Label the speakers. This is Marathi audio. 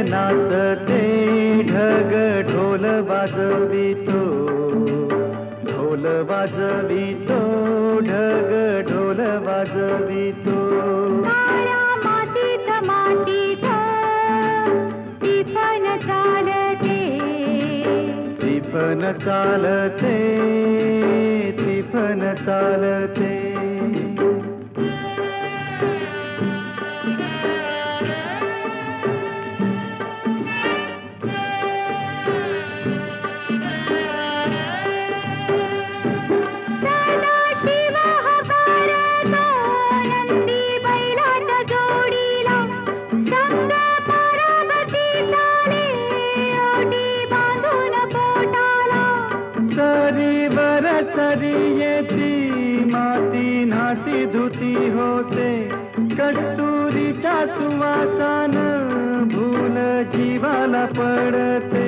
Speaker 1: नाचते ढग ढोल वाजवितो, ढोल वाजवितो ढग ढोल वाजवितो.
Speaker 2: काळ्या मातीत मातीत टिपण चालते,
Speaker 1: टिपण चालते, टिपण चालते. सरी येती माती नाती धुती होते, कस्तुरीच्या सुवासान भूल जीवाला पडते.